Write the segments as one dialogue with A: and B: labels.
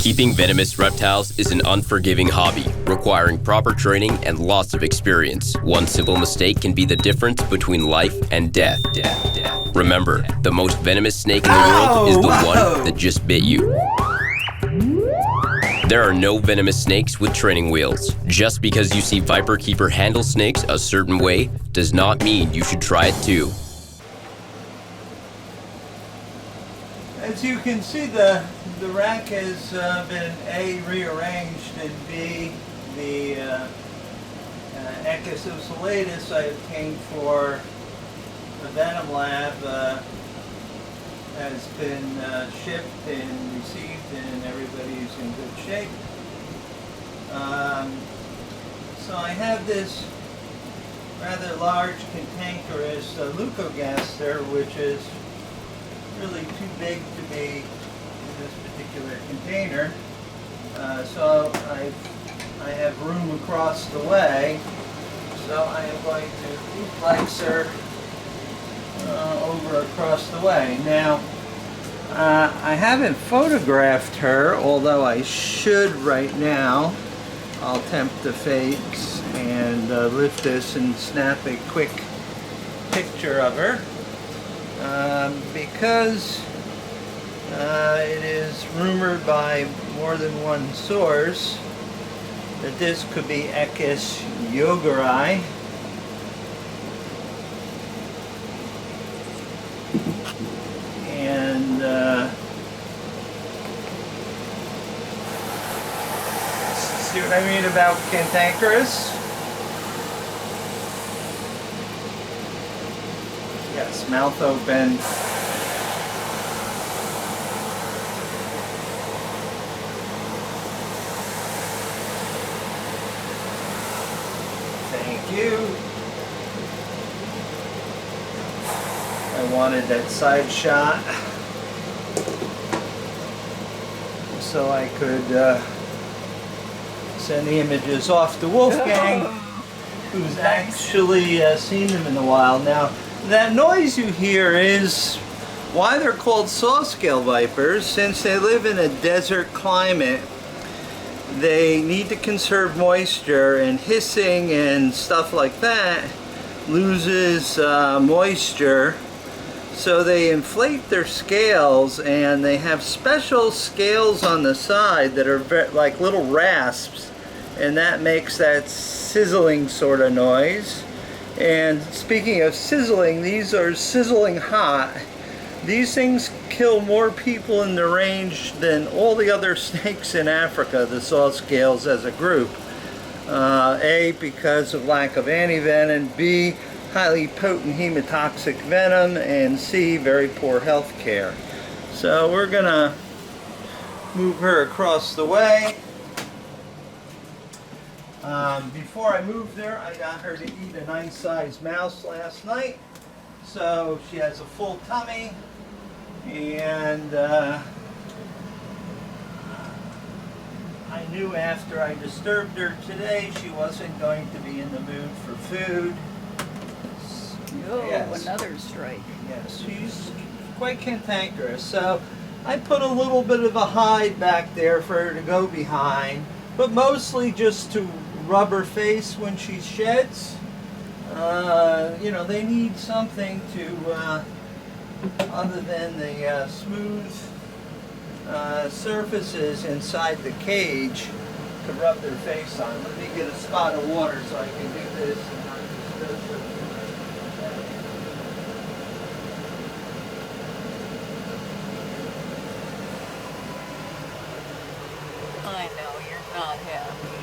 A: Keeping venomous reptiles is an unforgiving hobby, requiring proper training and lots of experience. One simple mistake can be the difference between life and death. Remember, the most venomous snake in the world is the one that just bit you. There are no venomous snakes with training wheels. Just because you see Viperkeeper handle snakes a certain way does not mean you should try it too.
B: As you can see, the rack has been A, rearranged, and B, the Echis osculatus I obtained for the Venom Lab has been shipped and received, and everybody's in good shape. So I have this rather large cantankerous leucogaster, which is really too big to be in this particular container. So I have room across the way. So I am going to duplex her over across the way. Now, I haven't photographed her, although I should right now. I'll tempt the fates and lift this and snap a quick picture of her. Because it is rumored by more than one source that this could be Echis yoguri. And see what I mean about cantankerous? Yes, mouth open. Thank you. I wanted that side shot so I could send the images off to Wolfgang, who's actually seen them in the wild. Now, that noise you hear is why they're called Sawscale Vipers. Since they live in a desert climate, they need to conserve moisture, and hissing and stuff like that loses moisture. So they inflate their scales, and they have special scales on the side that are like little rasps, and that makes that sizzling sort of noise. And speaking of sizzling, these are sizzling hot. These things kill more people in the range than all the other snakes in Africa, the sawscales as a group. A, because of lack of antivenin, B, highly potent hemotoxic venom, and C, very poor health care. So we're gonna move her across the way. Before I moved her, I got her to eat a nice sized mouse last night. So she has a full tummy, and I knew after I disturbed her today she wasn't going to be in the mood for food.
C: Oh,
B: yes.
C: Another strike.
B: Yes, she's quite cantankerous. So I put a little bit of a hide back there for her to go behind, but mostly just to rub her face when she sheds. You know, they need something to, other than the smooth surfaces inside the cage, to rub their face on. Let me get a spot of water so I can do this and not disturb her.
C: I know you're not happy.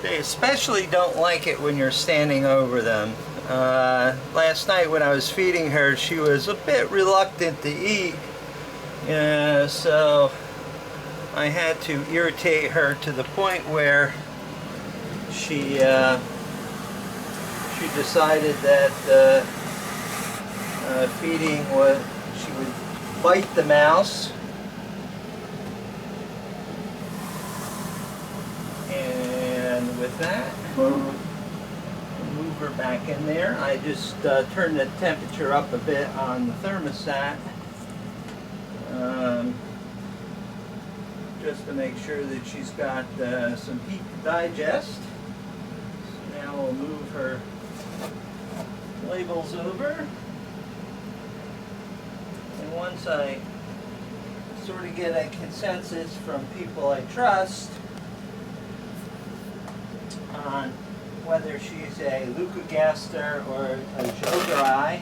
B: They especially don't like it when you're standing over them. Last night when I was feeding her, she was a bit reluctant to eat. So I had to irritate her to the point where she decided that feeding was, she would bite the mouse. And with that, move her back in there. I just turned the temperature up a bit on the thermostat. Just to make sure that she's got some heat to digest. So now we'll move her labels over. And once I sort of get a consensus from people I trust on whether she's a leucogaster or a jogeri,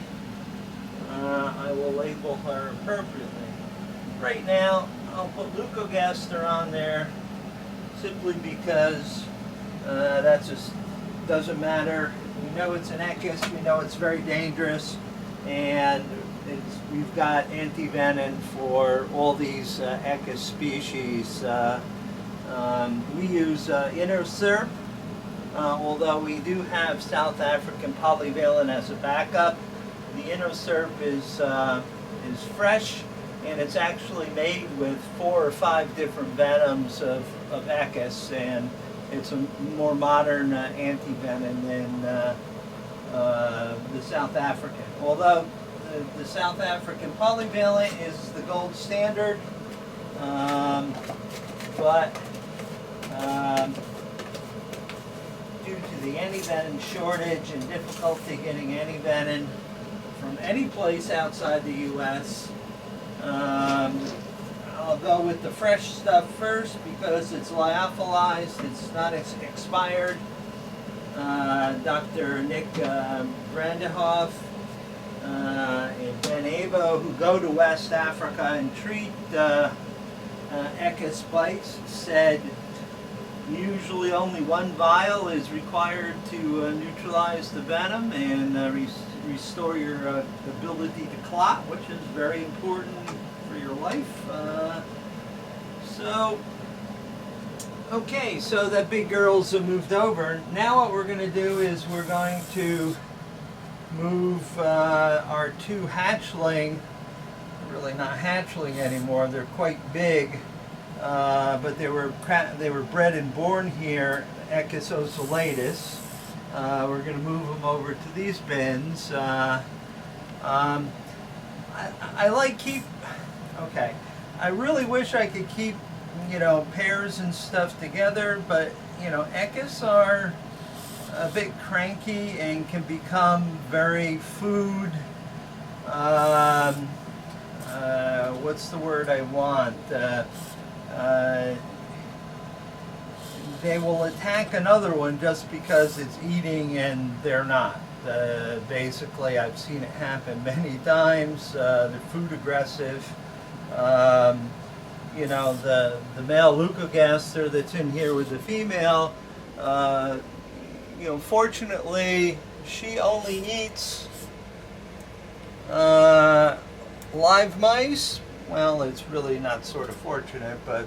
B: I will label her appropriately. Right now, I'll put leucogaster on there simply because that just doesn't matter. We know it's an Echis, we know it's very dangerous, and we've got antivenin for all these Echis species. We use Innoserp, although we do have South African polyvalent as a backup. The Innoserp is fresh, and it's actually made with 4 or 5 different venoms of Echis, and it's a more modern antivenin than the South African. Although the South African polyvalent is the gold standard, but due to the antivenin shortage and difficulty getting antivenin from any place outside the U.S., I'll go with the fresh stuff first because it's lyophilized, it's not expired. Dr. Nick Brandehoff and Ben Avo, who go to West Africa and treat Echis bites, said usually only 1 vial is required to neutralize the venom and restore your ability to clot, which is very important for your life. Okay, so the big girls have moved over. Now what we're going to do is we're going to move our 2 hatchling. They're really not hatchling anymore. They're quite big, but they were bred and born here, Echis ocellatus. We're going to move them over to these bins. Okay, I really wish I could keep, pairs and stuff together, but, Echis are a bit cranky and can become very food, what's the word I want? They will attack another one just because it's eating and they're not. Basically, I've seen it happen many times. They're food aggressive. The male leucogaster that's in here with the female, fortunately, she only eats live mice. Well, it's really not sort of fortunate, but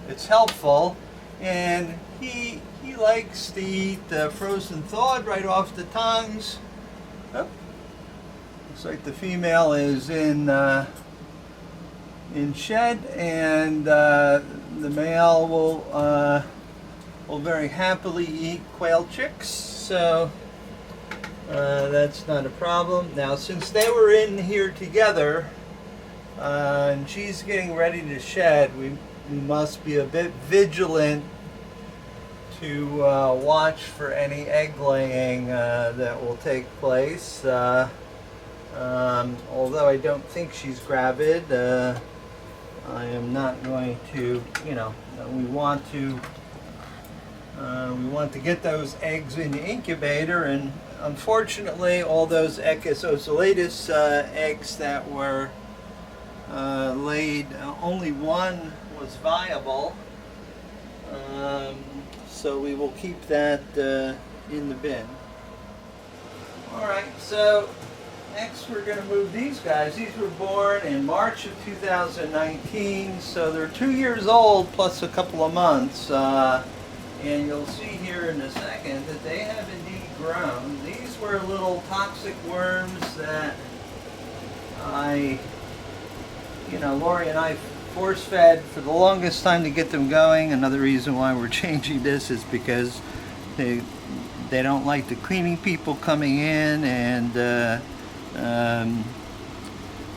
B: it's helpful. And he likes to eat frozen thawed right off the tongues. Oh, looks like the female is in shed, and the male will very happily eat quail chicks. So that's not a problem. Now, since they were in here together, and she's getting ready to shed, we must be a bit vigilant to watch for any egg laying that will take place. Although I don't think she's gravid, I am not going to, we want to get those eggs in the incubator, and unfortunately all those Echis ocellatus eggs that were laid, only 1 was viable, so we will keep that in the bin. Alright, so next we're going to move these guys. These were born in March of 2019, so they're 2 years old plus a couple of months, and you'll see here in a second that they have indeed grown. These were little toxic worms that Lori and I force-fed for the longest time to get them going. Another reason why we're changing this is because They don't like the cleaning people coming in, and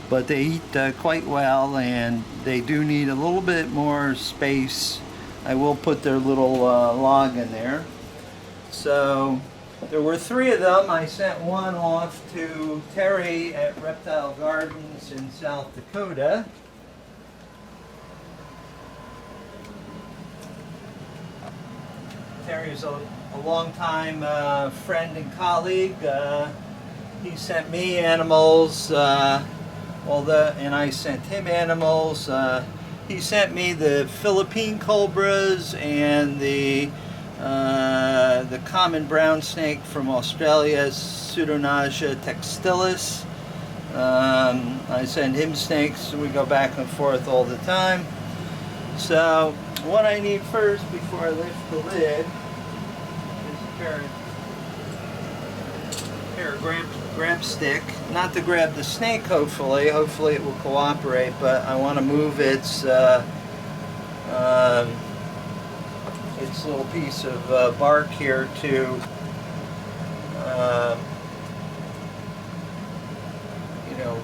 B: but they eat quite well, and they do need a little bit more space. I will put their little log in there. So there were 3 of them. I sent one off to Terry at Reptile Gardens in South Dakota. Terry's a longtime friend and colleague. He sent me animals, and I sent him animals. He sent me the Philippine cobras and the common brown snake from Australia, Pseudonasia textilis. I send him snakes. We go back and forth all the time. So what I need first before I lift the lid is a pair of grab stick. Not to grab the snake, hopefully. Hopefully it will cooperate, but I want to move its little piece of bark here to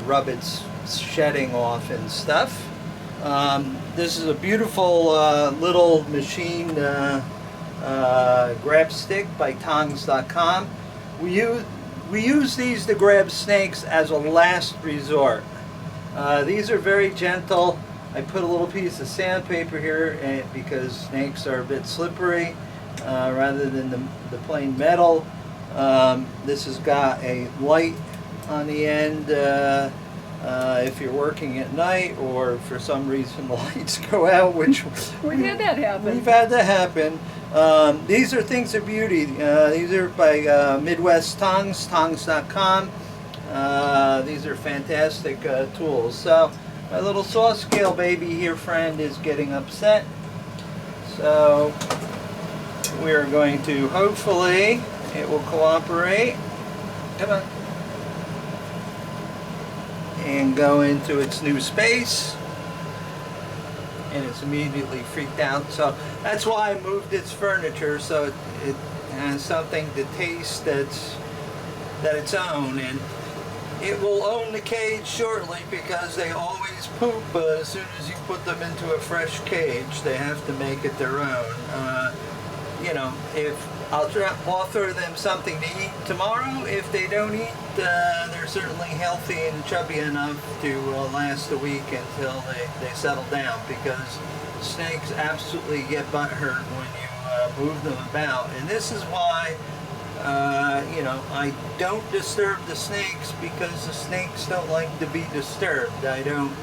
B: rub its shedding off and stuff. This is a beautiful little machine grab stick by tongs.com. We use these to grab snakes as a last resort. These are very gentle. I put a little piece of sandpaper here because snakes are a bit slippery rather than the plain metal. This has got a light on the end if you're working at night, or for some reason the lights go out, which
C: We had that happen.
B: we've had that happen. These are things of beauty. These are by Midwest Tongs, tongs.com. These are fantastic tools. So my little Sawscale baby here friend is getting upset. So we're going to, hopefully it will cooperate. Come on. And go into its new space. And it's immediately freaked out. So that's why I moved its furniture, so it has something to taste that's its own. And it will own the cage shortly because they always poop as soon as you put them into a fresh cage. They have to make it their own. If I'll offer them something to eat tomorrow. If they don't eat, they're certainly healthy and chubby enough to last a week until they settle down, because snakes absolutely get butthurt when you move them about. And this is why I don't disturb the snakes, because the snakes don't like to be disturbed. I don't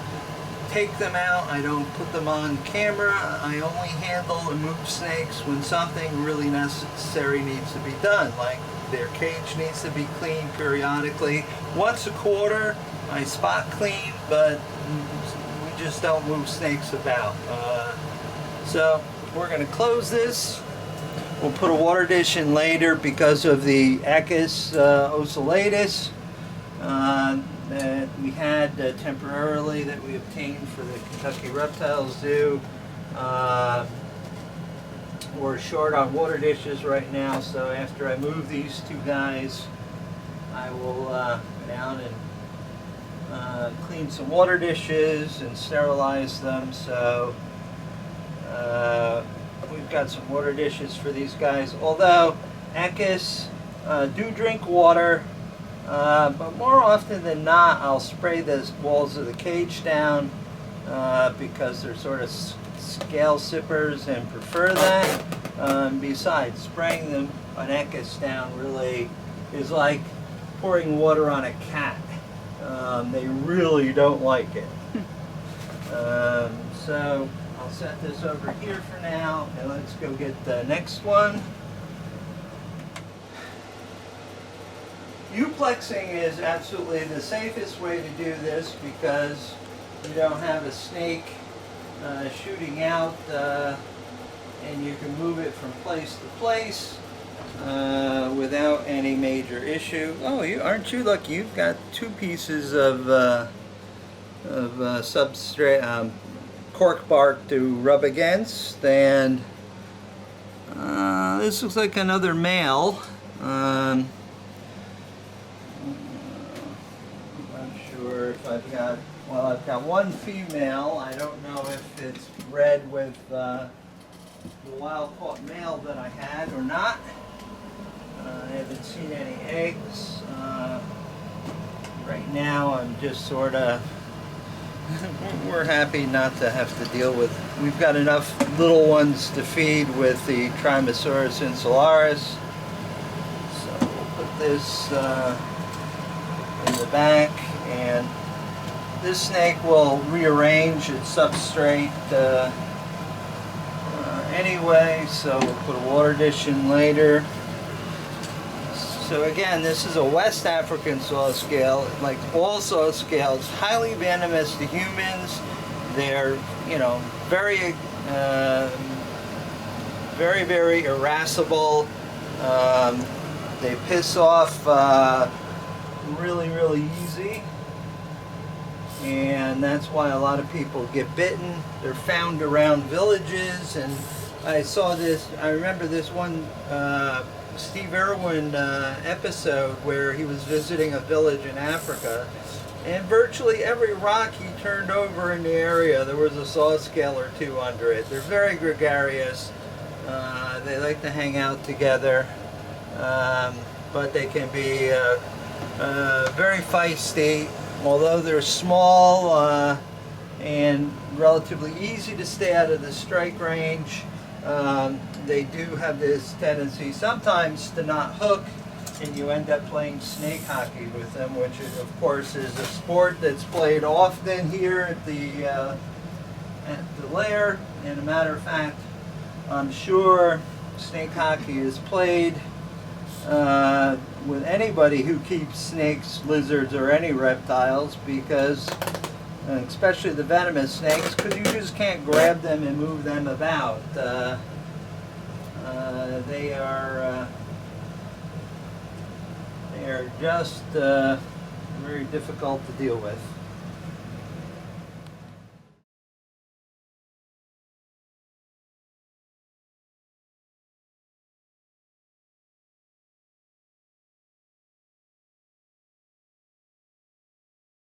B: take them out, I don't put them on camera. I only handle and move snakes when something really necessary needs to be done, like their cage needs to be cleaned periodically. Once a quarter I spot clean, but we just don't move snakes about. So we're going to close this. We'll put a water dish in later because of the Echis ocellatus that we had temporarily, that we obtained for the Kentucky Reptile Zoo. We're short on water dishes right now, so after I move these 2 guys, I will go down and clean some water dishes and sterilize them. So we've got some water dishes for these guys, although Echis do drink water. But more often than not, I'll spray the walls of the cage down because they're sort of scale sippers and prefer that. Besides, spraying them an Echis down really is like pouring water on a cat. They really don't like it. So I'll set this over here for now, and let's go get the next one. Euplexing is absolutely the safest way to do this, because you don't have a snake shooting out, and you can move it from place to place without any major issue. Oh, aren't you lucky? You've got 2 pieces of substrate, cork bark to rub against, and this looks like another male. I'm sure if I've got, well, I've got one female. I don't know if it's bred with the wild-caught male that I had or not. I haven't seen any eggs. Right now I'm just sort of, we're happy not to have to deal with, we've got enough little ones to feed with the Trymosaurus insularis. So we'll put this in the back, and this snake will rearrange its substrate anyway, so we'll put a water dish in later. So again, this is a West African sawscale. Like all sawscales, highly venomous to humans. They're, you know, very, very irascible. They piss off really easy, and that's why a lot of people get bitten. They're found around villages, and I saw this. I remember this one. Steve Irwin episode where he was visiting a village in Africa, and virtually every rock he turned over in the area there was a sawscale or two under it. They're very gregarious. They like to hang out together, but they can be very feisty. Although they're small and relatively easy to stay out of the strike range, they do have this tendency sometimes to not hook, and you end up playing snake hockey with them, which is, of course, is a sport that's played often here at the lair. And a matter of fact, I'm sure snake hockey is played with anybody who keeps snakes, lizards, or any reptiles, because especially the venomous snakes, because you just can't grab them and move them about. They are just very difficult to deal with.